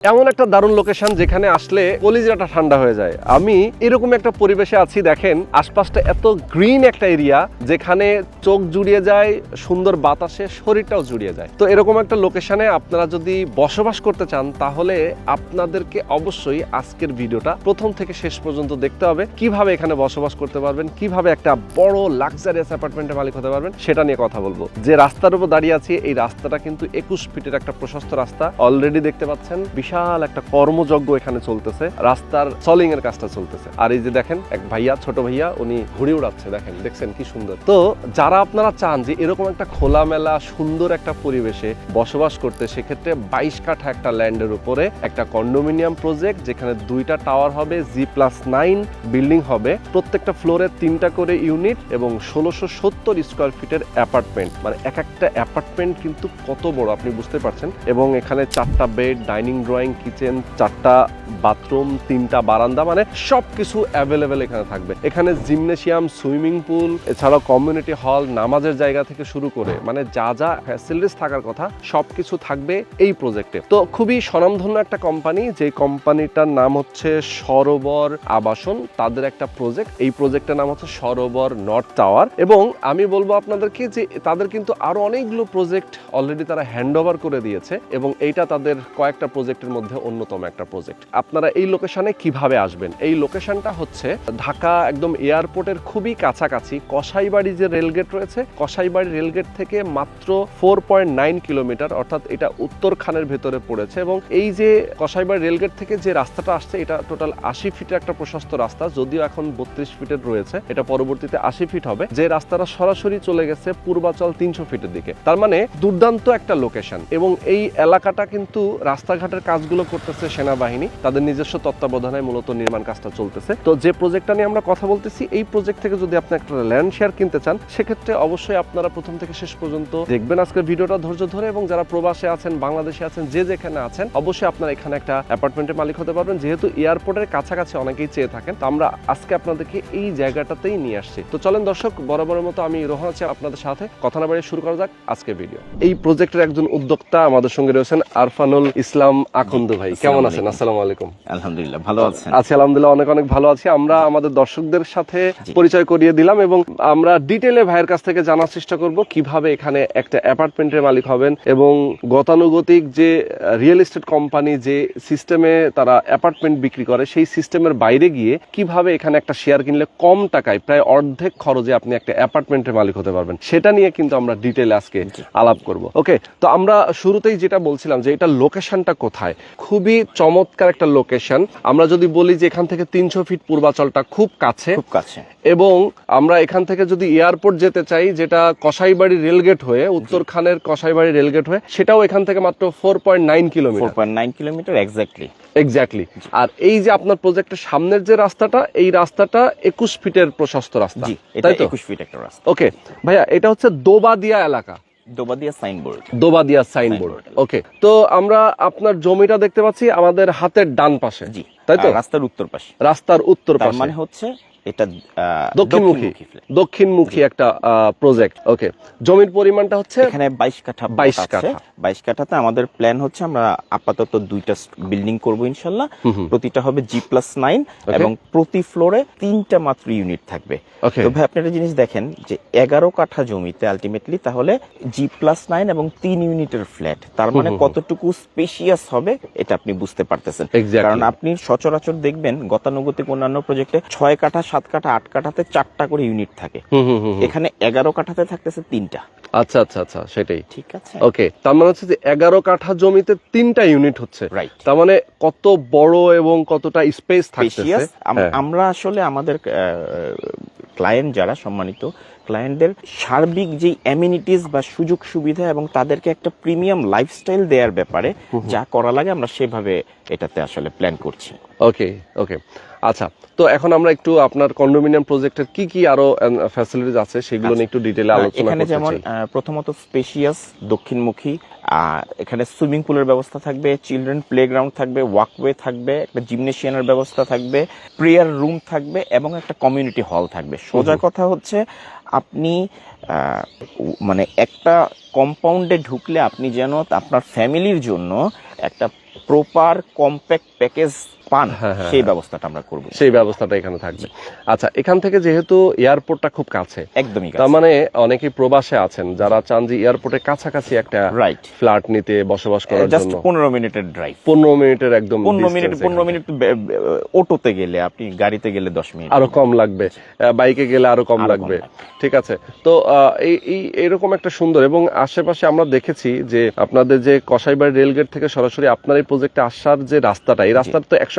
এমন একটা দারুণ লোকেশন যেখানে আসলে কলিজাটা ঠান্ডা হয়ে যায়। আমি এরকম একটা পরিবেশে আছি, দেখেন আশপাশটা এত গ্রিন একটা এরিয়া যেখানে চোখ জুড়িয়ে যায়, সুন্দর বাতাসে শরীরটাও জুড়িয়ে যায়। তো এরকম একটা লোকেশনে আপনারা যদি বসবাস করতে চান তাহলে আপনাদেরকে অবশ্যই আজকের ভিডিওটা প্রথম থেকে শেষ পর্যন্ত দেখতে হবে। কিভাবে এখানে বসবাস করতে পারবেন, কিভাবে একটা বড় লাক্সারিয়াস অ্যাপার্টমেন্টের মালিক হতে পারবেন সেটা নিয়ে কথা বলবো। যে রাস্তার উপর দাঁড়িয়ে আছি এই রাস্তাটা কিন্তু 21 ফিটের একটা প্রশস্ত রাস্তা। অলরেডি দেখতে পাচ্ছেন বিশাল একটা কর্মযজ্ঞ এখানে চলতেছে, রাস্তার সলিং এর কাজটা চলতেছে। আর এই যে দেখেন এক ভাইয়া, ছোট ভাইয়া, উনি ঘুড়ি উড়াচ্ছে, দেখেন দেখছেন কি সুন্দর। তো যারা আপনারা চান যে এরকম একটা খোলামেলা সুন্দর একটা পরিবেশে বসবাস করতে, সেক্ষেত্রে 22 কাঠা একটা ল্যান্ডের উপরে একটা কন্ডোমিনিয়াম প্রজেক্ট যেখানে 2টা টাওয়ার হবে, G+9 বিল্ডিং হবে, প্রত্যেকটা ফ্লোরে 3টা করে ইউনিট এবং 1670 স্কোয়ার ফিটের অ্যাপার্টমেন্ট। মানে এক একটা অ্যাপার্টমেন্ট কিন্তু কত বড় আপনি বুঝতে পারছেন। এবং এখানে 4টা বেড, ডাইনিং ড্রয়িং, কিচেন, 4টা বাথরুম, 3টা বারান্দা, মানে সবকিছু অ্যাভেলেবেল এখানে থাকবে। এখানে জিমনেশিয়াম, সুইমিং পুল, এছাড়াও কমিউনিটি হল, নামাজের জায়গা থেকে শুরু করে মানে যা যা ফ্যাসিলিটিস থাকার কথা সবকিছু থাকবে এই প্রজেক্টে। তো খুবই স্বনামধন্য একটা কোম্পানি, যে কোম্পানিটার নাম হচ্ছে সরোবর আবাসন। তাদের একটা প্রজেক্ট, এই প্রজেক্টের নাম হচ্ছে সরোবর নর্থ টাওয়ার। এবং আমি বলবো আপনাদেরকে যে তাদের কিন্তু আরো অনেকগুলো প্রজেক্ট অলরেডি তারা হ্যান্ড ওভার করে দিয়েছে এবং এইটা তাদের কয়েকটা প্রজেক্টের মধ্যে অন্যতম একটা প্রজেক্ট। আপনারা এই লোকেশনে কিভাবে আসবেন? এই লোকেশনটা হচ্ছে ঢাকা একদম এয়ারপোর্টের খুবই কাছাকাছি। কসাইবাড়ি যে রেলগেট রয়েছে, কসাইবাড়ি রেলগেট থেকে মাত্র 4.9 কিলোমিটার, অর্থাৎ এটা উত্তরখানের ভেতরে পড়েছে। এবং এই যে কসাইবাড়ি রেলগেট থেকে যে রাস্তাটা আসছে এটা টোটাল 80 ফিটের একটা প্রশস্ত রাস্তা, যদিও এখন 32 ফিটের রয়েছে, এটা পরবর্তীতে 80 ফিট হবে। যে রাস্তাটা সরাসরি চলে গেছে পূর্বাচল 300 ফিটের দিকে। তার মানে দুর্দান্ত একটা লোকেশন। এবং এই এলাকাটা কিন্তু রাস্তাঘাটের কাজগুলো করতেছে সেনাবাহিনী, তাদের নিজস্ব তত্ত্বাবধানে মূলত নির্মাণ কাজটা চলতেছে। তো যে প্রজেক্টটা নিয়ে আমরা কথা বলতেছি, এই প্রজেক্ট থেকে যদি আপনি একটা ল্যান্ড শেয়ার কিনতে চান সেক্ষেত্রে অবশ্যই আপনারা প্রথম থেকে শেষ পর্যন্ত দেখবেন আজকের ভিডিওটা ধৈর্য ধরে। এবং যারা প্রবাসে আছেন, বাংলাদেশে আছেন, যে যেখানে আছেন, অবশ্যই আপনারা এখানে একটা অ্যাপার্টমেন্টের মালিক হতে পারবেন। যেহেতু এয়ারপোর্টের কাছাকাছি অনেকেই চেয়ে থাকেন, তো আমরা আজকে আপনাদেরকে এই জায়গাটাতেই নিয়ে আসছি। তো চলেন দর্শক, বরাবরের মতো আমি রোহন আছি আপনাদের সাথে। কথা না বাড়িয়ে শুরু করা যাক আজকের ভিডিও। এই প্রজেক্টের একজন উদ্যোক্তা আমাদের সঙ্গে রয়েছেন আরফানুল ইসলাম আখন্দ ভাই। কেমন আছেন? আসসালামু আলাইকুম। আলহামদুলিল্লাহ, ভালো আছেন? আছি আলহামদুলিল্লাহ, অনেক অনেক ভালো আছি। আমরা আমাদের দর্শকদের সাথে পরিচয় করিয়ে দিলাম এবং আমরা ডিটেইলে ভাইয়ের কাছ থেকে জানার চেষ্টা করব কিভাবে এখানে একটা অ্যাপার্টমেন্টের মালিক হবেন এবং গতানুগতিক যে রিয়েল এস্টেট কোম্পানি যে সিস্টেমে তারা অ্যাপার্টমেন্ট বিক্রি করে সেই সিস্টেমের বাইরে গিয়ে কিভাবে এখানে একটা শেয়ার কিনলে কম টাকায় প্রায় অর্ধেক খরচে আপনি একটা অ্যাপার্টমেন্টের মালিক হতে পারবেন, সেটা নিয়ে কিন্তু আমরা ডিটেইলে আজকে আলাপ করব। ওকে, তো আমরা শুরুতেই যেটা বলছিলাম যে এটা লোকেশনটা কোথায়, খুবই চমৎকার একটা লোকেশন। আমরা যদি বলি যে এখান থেকে 300 ফিট পূর্বাচলটা খুব কাছে, খুব কাছে। এবং আমরা এখান থেকে যদি এয়ারপোর্ট যেতে চাই, যেটা কসাইবাড়ি রেলগেট হয়ে, উত্তরখানের কসাইবাড়ি রেলগেট হয়ে, সেটাও এখান থেকে মাত্র 4.9 কিলোমিটার। 4.9 kilometre exactly. আর এই যে আপনার প্রজেক্টের সামনের যে রাস্তাটা, এই রাস্তাটা 21 ফিটের প্রশস্ত রাস্তা, তাই তো? 21 ফিট একটা রাস্তা। ওকে ভাইয়া, এটা হচ্ছে দোবাদিয়া এলাকা, দোবাদিয়া সাইনবোর্ড। ওকে, তো আমরা আপনার জমিটা দেখতে পাচ্ছি আমাদের হাতের ডান পাশে, তাই তো? রাস্তার উত্তর পাশে, মানে হচ্ছে এটা দক্ষিণমুখী একটা প্রজেক্ট। ওকে, জমির পরিমাণটা হচ্ছে এখানে 22 কাঠা। 22 কাঠাতে আমাদের প্ল্যান হচ্ছে আমরা আপাতত 2টা বিল্ডিং করব ইনশাআল্লাহ। প্রতিটা হবে G+9 এবং প্রতি ফ্লোরে 3টা মাত্র ইউনিট থাকবে। তো ভাই আপনি একটা জিনিস দেখেন যে 11 কাঠা জমিতে আলটিমেটলি তাহলে G+9 এবং 3 ইউনিটের ফ্ল্যাট, তার মানে কতটুকু স্পেশিয়াস হবে এটা আপনি বুঝতে পারতেছেন। কারণ আপনি সচরাচর দেখবেন গতানুগতিক অন্যান্য প্রজেক্টে 6 কাঠা, 7 কাঠা, 8 কাঠাতে 4টা করে ইউনিট থাকে, এখানে 11 কাঠাতে থাকতেছে 3টা। আচ্ছা আচ্ছা আচ্ছা, সেটাই ঠিক আছে। ওকে, তার মানে হচ্ছে যে 11 কাঠা জমিতে 3টা ইউনিট হচ্ছে, রাইট? তার মানে কত বড় এবং কতটা স্পেস থাকতেছে। আমরা আসলে আমাদের ক্লায়েন্ট যারা সম্মানিত ক্লায়েন্টদের সার্বিক যে অ্যামিনিটিস বা সুযোগ সুবিধা এবং তাদেরকে একটা প্রিমিয়াম লাইফস্টাইল দেওয়ার ব্যাপারে যা করা লাগে আমরা সেভাবে এটাতে আসলে প্ল্যান করছি। ওকে ওকে, আচ্ছা। তো এখন আমরা একটু আপনার কন্ডোমিনিয়াম প্রজেক্টের কি কি আরো ফ্যাসিলিটিস আছে সেগুলো নিয়ে একটু ডিটেইলে আলোচনা করতে চাই। এখানে যেমন প্রথমত স্পেশিয়াস দক্ষিণমুখী, এখানে সুইমিং পুলের ব্যবস্থা থাকবে, চিলড্রেন প্লেগ্রাউন্ড থাকবে, ওয়াকওয়ে থাকবে, একটা জিমনেশিয়ামের ব্যবস্থা থাকবে, প্রেয়ার রুম থাকবে এবং একটা কমিউনিটি হল থাকবে। সোজা কথা হচ্ছে আপনি মানে একটা কম্পাউন্ডে ঢুকলে আপনি যেন আপনার ফ্যামিলির জন্য একটা প্রপার কম্প্যাক্ট প্যাকেজ পান সেই ব্যবস্থাটা আমরা করব, সেই ব্যবস্থাটা এখানে থাকবে। আচ্ছা, এখান থেকে যেহেতু এয়ারপোর্টটা খুব কাছে, একদমই তার মানে অনেকেই প্রবাসে আছেন যারা চান যে এয়ারপোর্টের কাছাকাছি একটা রাইট ফ্ল্যাট নিতে বসবাস করার জাস্ট জন্য 15 মিনিটের ড্রাইভ, 15 মিনিটের একদম 15 মিনিট অটোতে গেলে, আপনি গাড়িতে গেলে 10 মিনিট আরো কম লাগবে, বাইকে গেলে আরো কম লাগবে। ঠিক আছে, তো এইরকম একটা সুন্দর, এবং আশেপাশে আমরা দেখেছি যে আপনাদের যে কসাইবাড়ি রেলগেট থেকে সরাসরি আপনার এই প্রজেক্টে আসার যে রাস্তাটা, এই রাস্তাটা তো 180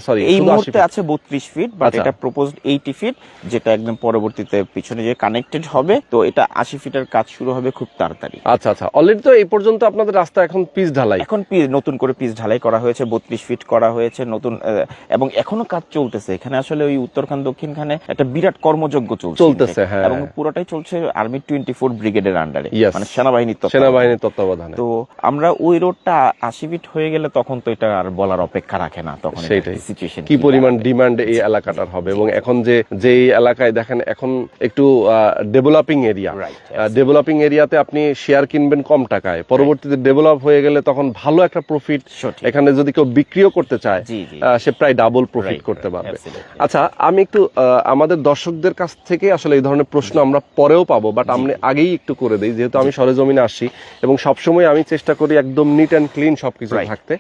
সরি এই মুহূর্তে আছে 32 ফিট, বাট এটা প্রপোজড 80 ফিট, যেটা একদম পরবর্তীতে পিছনে যে কানেক্টেড হবে। তো এটা 80 ফিটের কাজ শুরু হবে খুব তাড়াতাড়ি। আচ্ছা আচ্ছা, অলরেডি তো এই পর্যন্ত আপনাদের রাস্তা এখন পিচ ঢালাই, এখন নতুন করে পিচ ঢালাই করা হয়েছে, 32 ফিট করা হয়েছে নতুন, এবং এখনো কাজ চলতেছে এখানে। আসলে ওই উত্তরখান দক্ষিণখানে একটা বিরাট কর্মযজ্ঞ চলতেছে, হ্যাঁ, এবং পুরোটাই চলছে আর্মি 24 ব্রিগেডের আন্ডারে, মানে সেনাবাহিনীর তত্ত্বাবধানে। তো আমরা ওই রোডটা 80 ফিট হয়ে গেলে তখন তো এটা আর বলার অপেক্ষা রাখে না, তখন সেটাই সিচুয়েশন কি পরিমাণ ডিমান্ড এই এলাকাটার হবে। এবং এখন যে এলাকায় দেখেন এখন একটু ডেভেলপিং এরিয়া, ডেভেলপিং এরিয়াতে আপনি শেয়ার কিনবেন কম টাকায়, পরবর্তীতে ডেভেলপ হয়ে গেলে তখন ভালো একটা প্রফিট, এখানে যদি কেউ বিক্রিও করতে চায় সে প্রায় ডাবল প্রফিট করতে পারবে। আচ্ছা, আমি একটু আমাদের দর্শকদের কাছ থেকে আসলে এই ধরনের প্রশ্ন আমরা পরেও পাবো, বাট আমি আগেই একটু করে দিই, যেহেতু আমি সরেজমিনে আসি এবং সবসময় আমি চেষ্টা করি একদম নিট অ্যান্ড ক্লিন সবকিছু থাকতে।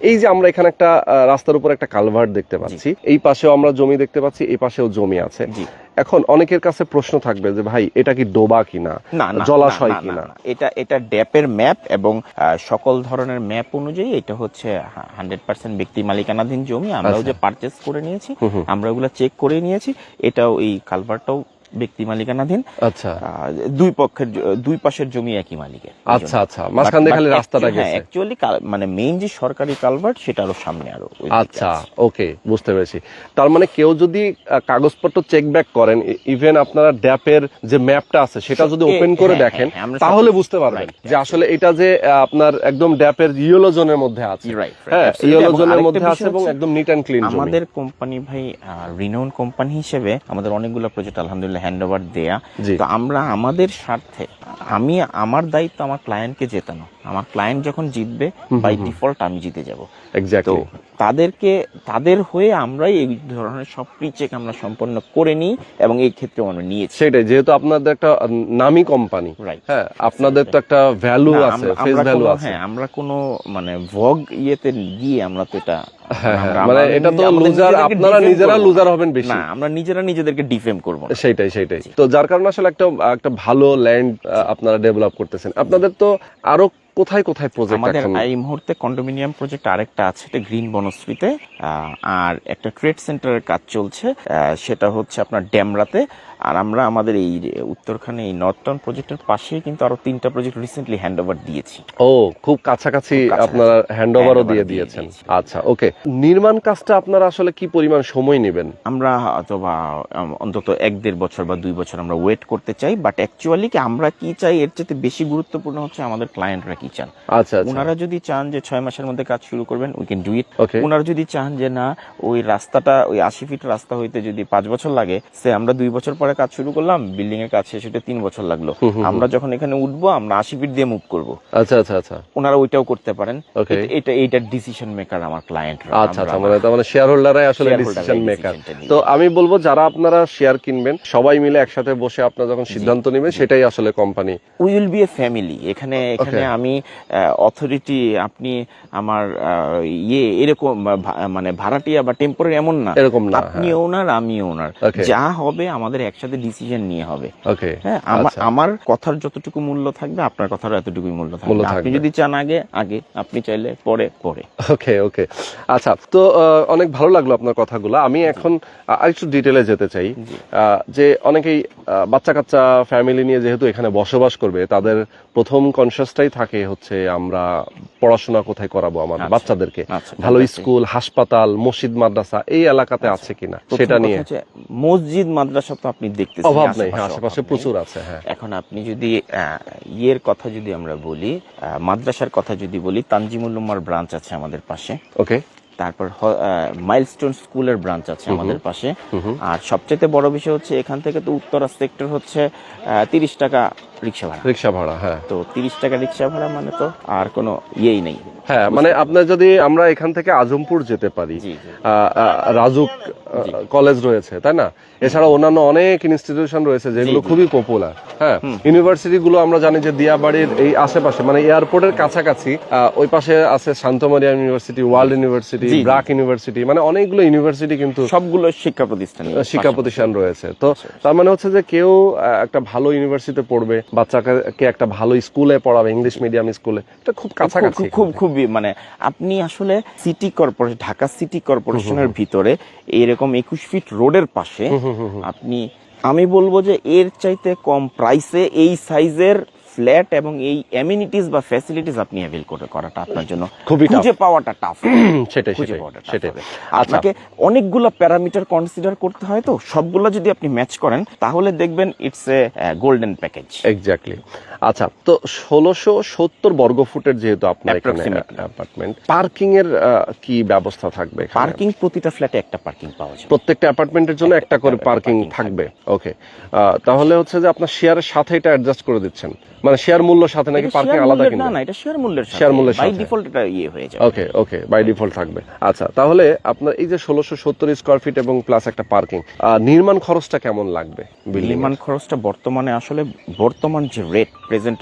এই যে আমরা এখানে একটা রাস্তার উপর একটা কালভার্ট দেখতে পাচ্ছি, এই পাশেও আমরা জমি দেখতে পাচ্ছি, এই পাশেও জমি আছে। এখন অনেকের কাছে প্রশ্ন থাকবে যে ভাই এটা কি ডোবা কিনা, জলাশয় কিনা? এটা ড্যাপের ম্যাপ, এবং সকল ধরনের ম্যাপ অনুযায়ী এটা হচ্ছে 100% ব্যক্তি মালিকানাধীন জমি। আমরাও যে পারচেজ করে নিয়েছি, আমরা ওগুলো চেক করে নিয়েছি, এটাও এই কালভার্টটাও ব্যক্তি মালিকানাধীন। আচ্ছা, দুই পাশের জমি একই মালিকের। আচ্ছা আচ্ছা, মাঝখান দিয়ে খালি রাস্তাটা গেছে। অ্যাকচুয়ালি মানে মেইন যে সরকারি কালভার্ট সেটা আরো সামনে আরো। আচ্ছা, ওকে, বুঝতে পেরেছি। তার মানে কেউ যদি কাগজপত্র চেক ব্যাক করেন, ইভেন আপনারা ড্যাপের যে ম্যাপটা আছে সেটা যদি ওপেন করে দেখেন, তাহলে বুঝতে পারবেন যে আসলে এটা যে আপনার একদম ড্যাপের ইয়েলো জোনের মধ্যে আছে। হ্যাঁ, ইয়েলো জোনের মধ্যে আছে এবং একদম নিট এন্ড ক্লিন। আমাদের কোম্পানি ভাই রিনাউন্ড কোম্পানি হিসেবে আমাদের অনেকগুলো প্রজেক্ট আলহামদুলিল্লাহ হ্যান্ডওভার দেয়া। তো আমরা আমাদের স্বার্থে, আমার দায়িত্ব আমার ক্লায়েন্টকে জেতানো। আমার ক্লায়েন্ট যখন জিতবে, বাই ডিফল্ট আমি জিতে যাব। এক্স্যাক্টলি। তাদের হয়ে আমরাই এই ধরনের সব প্রি চেক আমরা সম্পন্ন করে নিই, এবং এই ক্ষেত্রে আমরা নিয়েছি। সেটাই, যেহেতু আপনাদের একটা নামী কোম্পানি, হ্যাঁ, আপনাদের তো একটা ভ্যালু আছে, ফেস ভ্যালু আছে। হ্যাঁ, আমরা কোনো মানে ভগ ইয়েতে গিয়ে আমরা তো এটা, মানে এটা তো লুজার, আপনারা নিজেরা লুজার হবেন বেশি না, আমরা নিজেরা নিজেদেরকে ডিফেম করব না। সেটাই। তো যার কারণে আসলে একটা ভালো ল্যান্ড আপনারা ডেভেলপ করতেছেন। আপনাদের তো আরো কোথায় প্রজেক্ট? আমাদের এই মুহূর্তে কন্ডোমিনিয়াম প্রজেক্ট আরেকটা আছে, এটা গ্রিন বনশ্রীতে, আর একটা ট্রেড সেন্টারের কাজ চলছে, সেটা হচ্ছে আপনার ড্যামরাতে। আর আমরা আমাদের এই উত্তরখানে এই নর্থ টাউন প্রজেক্টের পাশেই কিন্তু আরো 3টা প্রজেক্ট রিসেন্টলি হ্যান্ডওভার দিয়েছি। ও, খুব কাছাকাছি আপনারা হ্যান্ডওভারও দিয়ে দিয়েছেন। আচ্ছা, ওকে। নির্মাণ কাজটা আপনারা আসলে কি পরিমাণ সময় নেবেন? আমরা অথবা অন্তত 1-1.5 বছর বা 2 বছর আমরা ওয়েট করতে চাই, বাট অ্যাকচুয়ালি কি আমরা কি চাই এর চেয়ে বেশি গুরুত্বপূর্ণ হচ্ছে আমাদের ক্লায়েন্টরা কি চান। আচ্ছা, ওনারা যদি চান যে 6 মাসের মধ্যে কাজ শুরু করবেন, উই ক্যান ডু ইট। ওনারা যদি চান যে না, ওই রাস্তাটা ওই 80 ফিট রাস্তা হইতে যদি 5 বছর লাগে, সে আমরা 2 বছর পরে কাজ শুরু করলাম, বিল্ডিং এর কাজ শেষ হতে 3 বছর লাগলো, আমরা যখন এখানে উঠবো আমরা 80 ফিট দিয়ে মুভ করবো। আচ্ছা, ওনারা ওইটাও করতে পারেন। এইটা ডিসিশন মেকার আমার ক্লায়েন্টরা। আচ্ছা, মানে শেয়ার হোল্ডাররাই আসলে ডিসিশন মেকার। তো আমি বলবো যারা আপনারা শেয়ার কিনবেন, সবাই মিলে একসাথে বসে আপনারা যখন সিদ্ধান্ত নেবেন, সেটাই আসলে company. We will B A family. এখানে আমি অথরিটি, আপনি আমার এরকম মানে ভাড়াটিয়া বা টেম্পোরারি এমন না, এরকম না। আপনি ওনার, আমি ওনার, যা হবে আমাদের একসাথে ডিসিশন নিয়ে হবে। হ্যাঁ, আমার কথার যতটুকু মূল্য থাকবে, আপনার কথারও এতটুকুই মূল্য থাকবে। আপনি যদি চান আগে, আপনি চাইলে পরে। ওকে। আচ্ছা, তো অনেক ভালো লাগলো আপনার কথাগুলো। আমি এখন আরেকটু ডিটেলে যেতে চাই, যে অনেকেই বাচ্চা কাচ্চা ফ্যামিলি নিয়ে যেহেতু এখানে বসবাস করবে, তাদের প্রথম কনসিয়াসটাই থাকে হচ্ছে আমরা পড়াশোনা কোথায় করাবো আমাদের বাচ্চাদেরকে, ভালো স্কুল, হাসপাতাল, মসজিদ, মাদ্রাসা এই এলাকাতে আছে কিনা সেটা নিয়ে। মসজিদ মাদ্রাসা তো আপনি দেখতেছেন অভাব নেই, আশেপাশে প্রচুর আছে। হ্যাঁ, এখন আপনি যদি ইয়ের কথা যদি আমরা বলি, মাদ্রাসার কথা যদি বলি, তানজিমুল উম্মার ব্রাঞ্চ আছে আমাদের পাশে। ওকে, তারপর মাইলস্টোন স্কুলের ব্রাঞ্চ আছে আমাদের পাশে। আর সবচেয়ে বড় বিষয় হচ্ছে এখান থেকে তো উত্তরা সেক্টর হচ্ছে 30 টাকা রিক্সা ভাড়া। হ্যাঁ, তো 30 টাকা রিক্সা ভাড়া মানে তো আর কোনো ইয়েই নেই। হ্যাঁ, মানে আপনার যদি আমরা এখান থেকে আজমপুর যেতে পারি, রাজুক কলেজ রয়েছে তাই না, এছাড়া অন্যান্য অনেক ইনস্টিটিউশন রয়েছে যেগুলো খুবই পপুলার। হ্যাঁ, ইউনিভার্সিটি গুলো আমরা জানি যে দিয়াবাড়ির এই আশেপাশে মানে এয়ারপোর্টের কাছাকাছি, ওই পাশে আছে Shanto Mariam university, world university, BRAC university, মানে অনেকগুলো ইউনিভার্সিটি কিন্তু সবগুলো শিক্ষা প্রতিষ্ঠান রয়েছে। তো তার মানে হচ্ছে যে কেউ একটা ভালো ইউনিভার্সিটিতে পড়বে, বাচ্চাকে একটা ভালো স্কুলে পড়াবে, ইংলিশ মিডিয়াম স্কুলে, এটা খুব কাছাকাছি। খুবই মানে আপনি আসলে সিটি কর্পোরেশন, ঢাকা সিটি কর্পোরেশনের ভিতরে এইরকম 21 ফিট রোডের পাশে আপনি, আমি বলবো যে এর চাইতে কম প্রাইসে এই সাইজের ফ্ল্যাট এবং এই অ্যামিনিটিস বা ফ্যাসিলিটিস আপনি অ্যাভেল করাটা আপনার জন্য খুঁজে পাওয়াটা টাফ। সেটাই। আপনাকে অনেকগুলো প্যারামিটার কনসিডার করতে হয়, তো সবগুলো যদি আপনি ম্যাচ করেন তাহলে দেখবেন it's a golden package. Exactly. আচ্ছা, তো 1670 বর্গ ফুটের যেহেতু আপনার এখানে অ্যাপার্টমেন্ট, পার্কিং এর কি ব্যবস্থা থাকবে? পার্কিং প্রতিটা ফ্ল্যাটে একটা পার্কিং পাওয়া যাবে, প্রত্যেকটা অ্যাপার্টমেন্টের জন্য একটা করে পার্কিং থাকবে। ওকে, তাহলে হচ্ছে যে আপনার শেয়ারের সাথে এটা অ্যাডজাস্ট করে দিচ্ছেন, মানে শেয়ার মূল্যের সাথে নাকি পার্কিং আলাদা কিনা? না, এটা শেয়ার মূল্যের সাথে, বাই সাথে ডিফল্ট এটা হয়ে যাবে। ওকে, বাই ডিফল্ট থাকবে। আচ্ছা, তাহলে আপনার এই যে 1670 স্কয়ার ফিট এবং প্লাস একটা পার্কিং, নির্মাণ খরচটা কেমন লাগবে? নির্মাণ খরচটা বর্তমান যে রেট, প্রেজেন্ট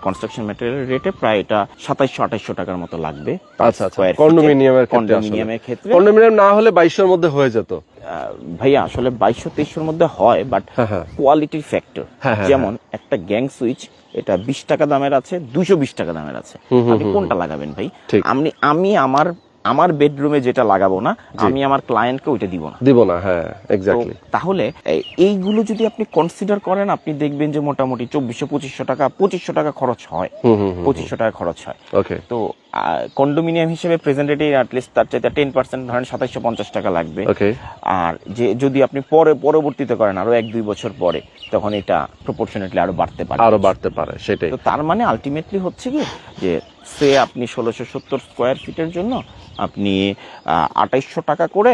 কনস্ট্রাকশন ম্যাটেরিয়াল রেটে প্রায় এটা 2700-2800 টাকার মতো লাগবে। আচ্ছা, কন্ডোমিনিয়ামের ক্ষেত্রে কন্ডোমিনিয়াম না হলে 2200 এর মধ্যে হয়ে যেত ভাইয়া। আসলে 2200-2300 মধ্যে হয়, বাট কোয়ালিটির ফ্যাক্টর, যেমন একটা গ্যাং সুইচ এটা 20 টাকা দামের আছে, 220 টাকা দামের আছে, আপনি কোনটা লাগাবেন ভাই? আমি আমার বেডরুমে যেটা লাগাবো না, আমি আমার ক্লায়েন্টকে ওইটা দিব না। হ্যাঁ, এক্স্যাক্টলি। তাহলে এইগুলো যদি আপনি কনসিডার করেন, আপনি দেখবেন যে মোটামুটি 2400-2500 টাকা খরচ হয়। 2500 টাকা খরচ হয়। ওকে, তো কন্ডোমিনিয়াম হিসেবে প্রেজেন্ট রেটে অ্যাটলিস্ট তার চাইতে 10% ধরেন 2750 টাকা লাগবে। ওকে, আর যে যদি আপনি পরবর্তীতে করেন আরো 1-2 বছর পরে, তখন এটা প্রপোর্শনেটলি আরো বাড়তে পারে। সেটাই। তো তার মানে আলটিমেটলি হচ্ছে কি যে সে আপনি 1670 স্কয়ার ফিটের জন্য আপনি 2800 টাকা করে,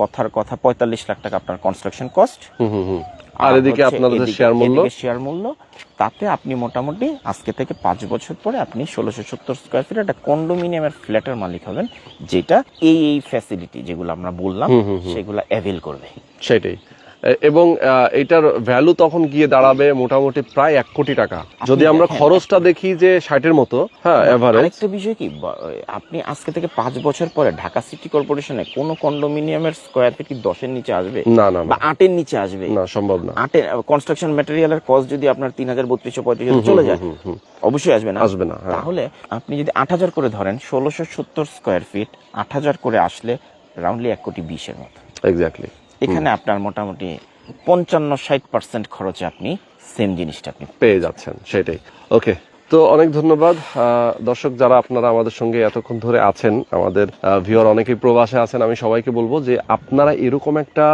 কথার কথা 45 লাখ টাকা আপনার কনস্ট্রাকশন কস্ট, আর এদিকে আপনাদের শেয়ার মূল্য, তাতে আপনি মোটামুটি আজকে থেকে 5 বছর পরে আপনি 1670 স্কয়ার ফিট একটা কন্ডোমিনিয়ামের ফ্ল্যাটের মালিক হবেন, যেটা এই ফ্যাসিলিটি যেগুলো আমরা বললাম সেগুলো অ্যাভেল করবে। সেটাই। এবং এটার ভ্যালু তখন গিয়ে দাঁড়াবে মোটামুটি প্রায় 1 কোটি টাকা, যদি আমরা খরচটা দেখি যে 60-এর মতো। হ্যাঁ, এভারেজ। আরেকটা বিষয় কি, আপনি আজকে থেকে 5 বছর পরে ঢাকা সিটি কর্পোরেশনে কোন কন্ডোমিনিয়ামের স্কয়ার ফিট কি 10-এর নিচে আসবে? না, বা 8-এর নিচে আসবে? না, সম্ভব না। 8-এর কনস্ট্রাকশন ম্যাটেরিয়ালের কস্ট যদি আপনার 3000-3200-3500 চলে যায়, অবশ্যই আসবে না। তাহলে আপনি যদি 8000 করে ধরেন, 1670 স্কয়ার ফিট 8000 করে আসলে রাউন্ডলি 1,20,00,000-এর মতো। এক্স্যাক্টলি। এখানে আপনার মোটামুটি 55-60% খরচে আপনি সেম জিনিসটা আপনি পেয়ে যাচ্ছেন। সেটাই। ওকে, তো অনেক ধন্যবাদ দর্শক, যারা আপনারা আমাদের সঙ্গে এতক্ষণ ধরে আছেন। আমাদের ভিউয়ার অনেকেই প্রবাসে আছেন। আমি সবাইকে বলবো যে আপনারা এরকম একটা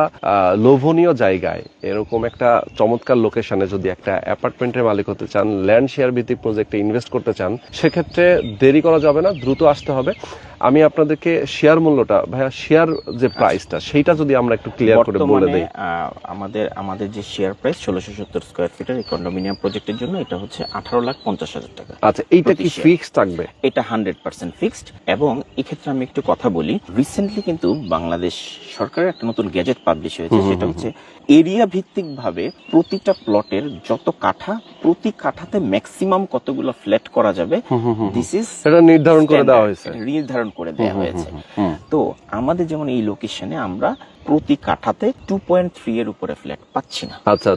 লোভনীয় জায়গায়, এরকম একটা চমৎকার লোকেশনে যদি একটা অ্যাপার্টমেন্টের মালিক হতে চান, ল্যান্ড শেয়ার ভিত্তিক প্রজেক্টে ইনভেস্ট করতে চান, সেক্ষেত্রে দেরি করা যাবে না, দ্রুত আসতে হবে। আমি আপনাদেরকে শেয়ার মূল্যটা, ভাইয়া শেয়ার যে প্রাইসটা, সেইটা যদি আমরা একটু ক্লিয়ার করে বলে দেই। আমাদের যে শেয়ার প্রাইস 1670 স্কয়ার ফিটের এই কন্ডোমিনিয়াম প্রজেক্টের জন্য এটা হচ্ছে 18,50,000 টাকা। আচ্ছা, এইটা কি ফিক্সড থাকবে? এটা 100% ফিক্সড। এবং এক্ষেত্রে আমি একটু কথা বলি, রিসেন্টলি কিন্তু বাংলাদেশ সরকারের একটা নতুন গ্যাজেট পাবলিশ হয়েছে, সেটা হচ্ছে এরিয়া ভিত্তিক ভাবে প্রতিটা প্লটের যত কাঠা, প্রতি কাঠাতে ম্যাক্সিমাম কতগুলো ফ্ল্যাট করা যাবে, দিস ইজ এটা নির্ধারণ করে দেওয়া হয়েছে। তো আমাদের যেমন এই লোকেশনে আমরা প্রতি কাঠাতে 2.3 এর উপরে ফ্ল্যাট পাচ্ছি না। আচ্ছা।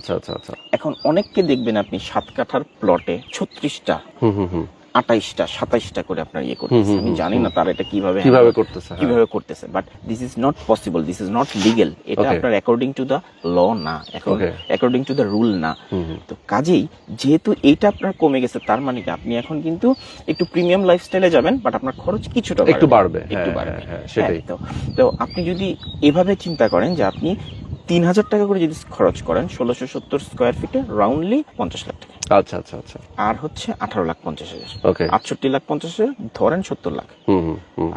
এখন অনেককে দেখবেন আপনি 7 কাঠার প্লটে 36টা 28টা 27টা করে আপনার করতেছে। আমি জানি না তারা এটা কিভাবে করতেছে, but this is not possible, this is not legal. এটা আপনার অ্যাকর্ডিং টু দ্য ল না, অ্যাকর্ডিং টু দ্য রুল না। তো কাজেই যেহেতু এইটা আপনার কমে গেছে, তার মানে কি আপনি এখন কিন্তু একটু প্রিমিয়াম লাইফস্টাইলে যাবেন, বাট আপনার খরচ কিছুটা একটু বাড়বে। সেটাই। তো আপনি যদি এভাবে চিন্তা করেন যে আপনি 3,000 টাকা করে যদি খরচ করেন 1670 স্কোয়ার ফিটে রাউন্ডলি 50 লাখ টাকা। আচ্ছা আচ্ছা আচ্ছা। আর হচ্ছে 18,50,000, ওকে, 68,50,000 ধরেন 70 লাখ।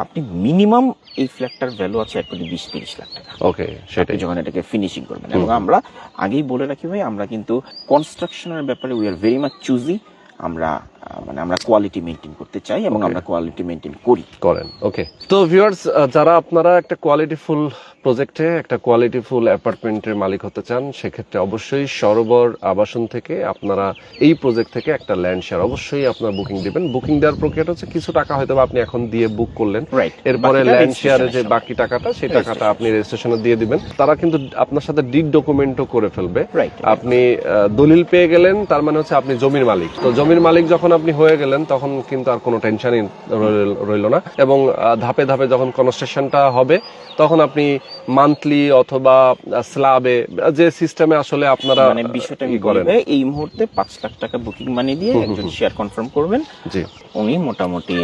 আপনি মিনিমাম এই ফ্ল্যাটটার ভ্যালু আছে 1,20,30 লাখ টাকা। ওকে, সেটাই যখন এটাকে ফিনিশিং করবেন। এবং আমরা আগেই বলে রাখি ভাই, আমরা কিন্তু কনস্ট্রাকশনের ব্যাপারে we are very much choosy. আমরা আমরা কোয়ালিটি মেনটেন করতে চাই এবং আমরা কোয়ালিটি মেনটেন করেন। ওকে, তো ভিউয়ার্স, যারা আপনারা একটা কোয়ালিটিফুল প্রজেক্টে, একটা কোয়ালিটিফুল অ্যাপার্টমেন্টের মালিক হতে চান, সেক্ষেত্রে অবশ্যই সরোবর আবাসন থেকে আপনারা এই প্রজেক্ট থেকে একটা ল্যান্ড শেয়ার অবশ্যই আপনারা বুকিং দিবেন। বুকিং দেওয়ার প্রক্রিয়াটা হচ্ছে কিছু টাকা হয়তো আপনি এখন দিয়ে বুক করলেন, এরপরে ল্যান্ড শেয়ারে যে বাকি টাকাটা, সেই টাকাটা আপনি রেজিস্ট্রেশনে দিয়ে দিবেন। তারা কিন্তু আপনার সাথে ডিড ডকুমেন্টও করে ফেলবে। আপনি দলিল পেয়ে গেলেন, তার মানে হচ্ছে আপনি জমির মালিক। তো জমির মালিক যখন আপনি হয়ে গেলেন, তখন কিন্তু আর কোনো টেনশনই রইল না। এবং ধাপে ধাপে যখন কনস্ট্রাকশনটা হবে, তখন আপনি মান্থলি অথবা স্ল্যাবে যে সিস্টেমে আসলে আপনারা বিষয়টা করেন, এই মুহূর্তে 5 লাখ টাকা বুকিং মানি দিয়ে একজন শেয়ার কনফার্ম করবেন, জি, উনি মোটামুটি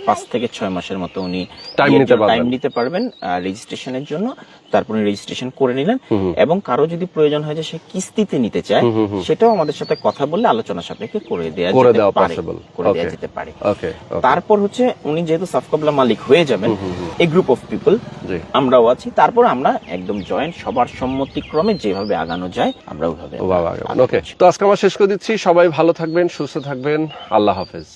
5 থেকে 6 মাসের মতো উনি টাইম নিতে পারবেন রেজিস্ট্রেশনের জন্য। তারপর রেজিস্ট্রেশন করে নিলেন। এবং কারো যদি প্রয়োজন হয় যে সে কিস্তিতে নিতে চায়, সেটাও আমাদের সাথে কথা বললে আলোচনা সাপেক্ষে করে দেওয়া যেতে পারে। তারপর হচ্ছে উনি যেহেতু সাফকাবলা মালিক হয়ে যাবেন, এই গ্রুপ অফ পিপল আমরাও আছি। তারপর আমরা একদম জয়েন্ট, সবার সম্মতিক্রমে যেভাবে আগানো যায় আমরা ওইভাবে। ওকে, তো আজকে আমরা শেষ করে দিচ্ছি। সবাই ভালো থাকবেন, সুস্থ থাকবেন। আল্লাহ হাফেজ।